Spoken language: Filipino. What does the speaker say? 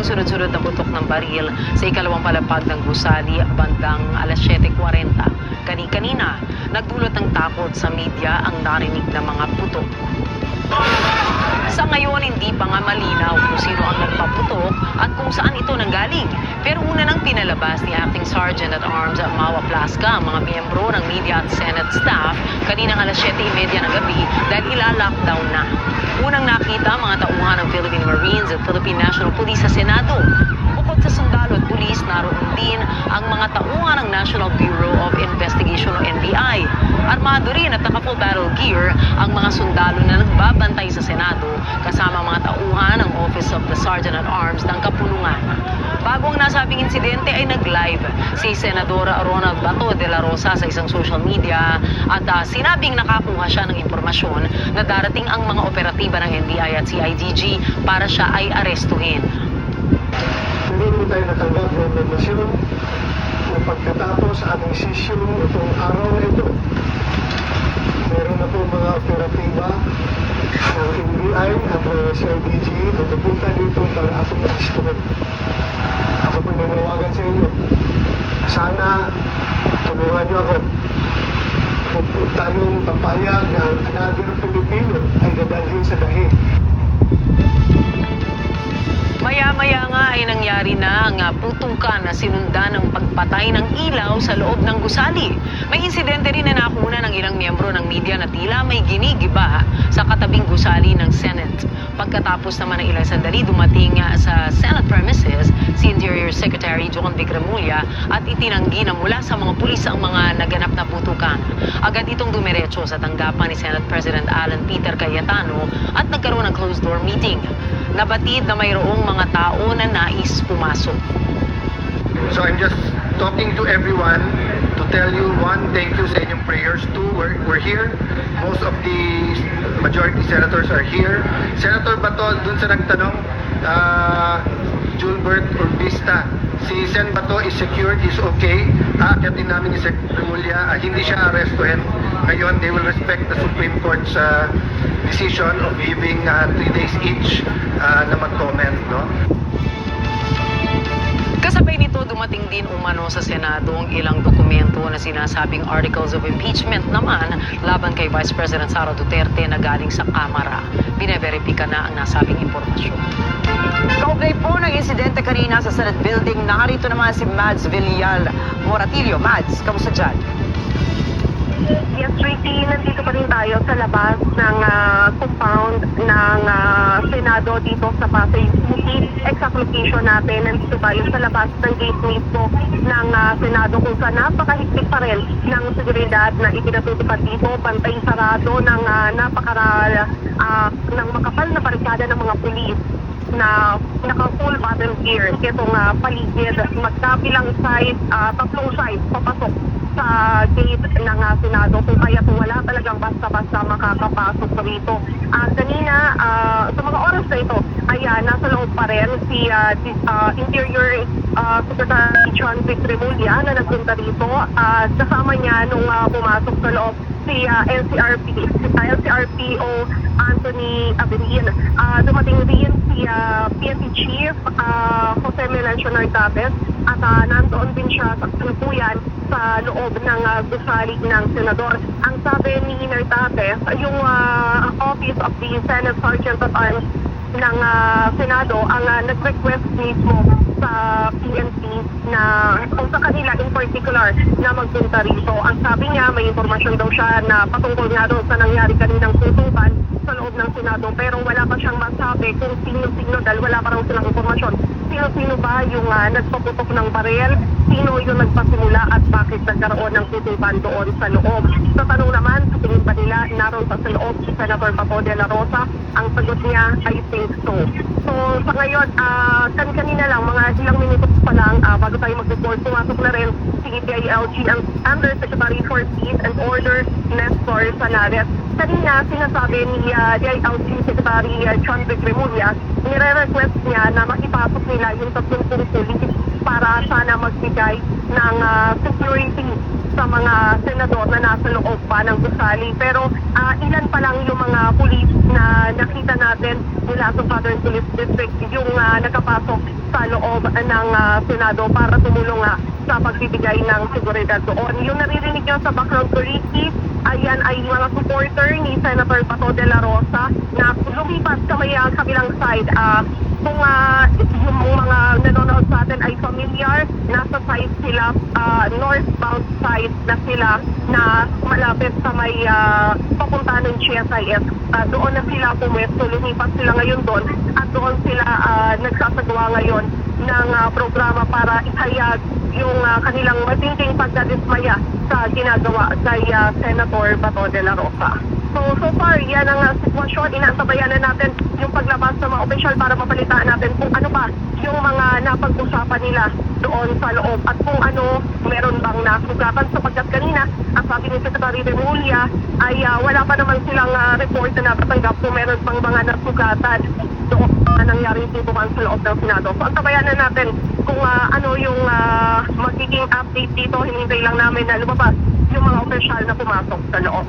sunod-sunod na putok ng baril sa ikalawang palapag ng gusali bandang alas 7:40. Kani-kanina, nagdulot ng takot sa media ang narinig na mga putok. Sa ngayon, hindi pa nga malinaw kung sino ang nagpaputok at kung saan ito nanggaling. Pero una nang pinalabas ni Acting Sergeant at Arms Mawa Plasca ang mga miyembro ng media at Senate staff kaninang alas 7:30 ng gabi dahil ila-lockdown na. Unang nakita ang mga tauhan ng Philippine Marines at Philippine National Police sa Senado. Bukod sa sundalo at pulis, naroon din ang mga tauhan ng National Bureau of Investigation o NBI. Armado rin at naka-full battle gear ang mga sundalo na nagbabantay sa Senado kasama mga tauhan ng Office of the Sergeant at Arms ng Kapulungan. Bago ang nasabing insidente ay nag-live si Senadora Ronald Bato de la Rosa sa isang social media at sinabing nakakuha siya ng impormasyon na darating ang mga operatiba ng NBI at CIDG para siya ay arestuhin. Hindi tayo natanggap ng informasyon na pagkatapos sa aming session itong araw na ito, meron na po mga operatiba ng NBI at CIDG na napunta dito para akong arestuhin. Ako po nanawagan sa inyo. Sana tulungan niyo ako. Kung tayong papayag na another Pilipino ay dadalhin sa dahig. Maya-maya nga ay nangyari na ang putukan na sinundan ng pagpatay ng ilaw sa loob ng gusali. May insidente rin na nakuna ng ilang miyembro ng media na tila may ginigiba sa katabing gusali ng Senate. Pagkatapos naman ng ilang sandali, dumating sa Senate premises si Interior Secretary John Vigramulya at itinanggi na mula sa mga pulis ang mga naganap na putukan. Agad itong dumiretso sa tanggapan ni Senate President Alan Peter Cayetano at nagkaroon ng closed-door meeting. Nabatid na mayroong mga tao na nais pumasok. So I'm just talking to everyone to tell you, one, thank you sa inyong prayers. Two, we're here. Most of the majority senators are here. Senator Bato, dun sa nagtanong, Julbert Urbista, si Sen Bato is secured, is okay. Aakyatin namin ni Secretary Mulya, hindi siya arrestuhin. Ngayon, they will respect the Supreme Court's decision of giving 3 days each na mag-comment, no? Kasabay nito, dumating din umano sa Senado ang ilang dokumento na sinasabing articles of impeachment naman laban kay Vice President Sara Duterte na galing sa Kamara. Bineverifika na ang nasabing impormasyon. Kaugnay po ng insidente kanina sa Senate Building, narito naman si Mads Villar Moratillo. Mads, kamusta dyan? Yes, Ricky, nandito pa rin tayo sa labas ng compound ng Senado dito sa Pasay City. Exact location natin, nandito tayo sa labas ng gate mismo ng Senado kung saan napakahigpit pa rin ng seguridad na ipinatutupad dito. Pantay sarado ng ng makapal na barikada ng mga pulis na naka-full battle gear. Itong paligid, magkabilang side, tatlong side, papasok sa gate ng Senado kung kaya wala talagang basta-basta makakapasok rito. Kanina, sa mga oras na ito, ay nasa loob pa rin si Interior Secretary John Vigramulya na nagpunta rito. Kasama niya nung pumasok sa loob si LCRPO Anthony Aberin. Dumating rin si PNP Chief Jose Melancio Nartates at nandoon din siya sa kasalukuyan sa loob ng gusali ng senador. Ang sabi ni Nartates, yung Office of the Senate Sergeant at Arms ng Senado ang nag-request mismo sa PNP na kung sa kanila in particular na magpunta rito. Ang sabi niya, may informasyon daw siya na patungkol nga daw sa nangyari kaninang putukan sa loob ng Senado, pero wala pa siyang masabi kung sino-sino dahil wala pa raw silang informasyon. Sino-sino ba yung nagpaputok ng baril? Sino yung nagpasimula at bakit nagkaroon ng putukan doon sa loob? Sa tanong naman, sa tingin ba nila naroon pa sa loob si Senator Bato de la Rosa? Ang sagot niya, I think so. So sa ngayon, kanina lang, mga ilang minutos pa lang, bago tayo mag-report, pumasok na rin si DILG ang Undersecretary for Peace and Order, Nestor Sanares. Kanina, sinasabi ni DILG Secretary John Vigramulya, nire-request niya na makipasok nila yung 30 pulis para sana magbigay ng security sa mga senador na nasa loob pa ng gusali. Pero ilan pa lang yung mga pulis na nakita natin mula sa Southern Police District yung nakapasok sa loob ng Senado para tumulong sa pagbibigay ng seguridad doon. Yung naririnig nyo sa background ko, Ricky, ayan ay mga supporter ni Senator Bato de la Rosa na lumipat sa may kabilang side. Kung yung mga nanonood sa atin ay familiar, nasa side sila, northbound side na sila na malapit sa may papunta ng GSIS. Doon na sila pumwesto, lumipat sila ngayon doon at doon sila nagsasagawa ngayon ng programa para ihayag yung kanilang matinding pagdadismaya sa ginagawa kay Senator Bato de la Rosa. So far, yan ang sitwasyon. Inaantabayan na natin yung paglabas ng mga opisyal para mapalitaan natin kung ano pa yung mga napag-usapan nila doon sa loob at kung ano meron bang nasugatan sapagkat kanina ang sabi ni Secretary Remulla ay wala pa naman silang report na napatanggap kung meron pang mga nasugatan doon na nangyari dito man sa loob ng Senado. So antabayan na natin kung ano yung magiging update dito. Hinintay lang namin na lumabas yung mga opisyal na pumasok sa loob.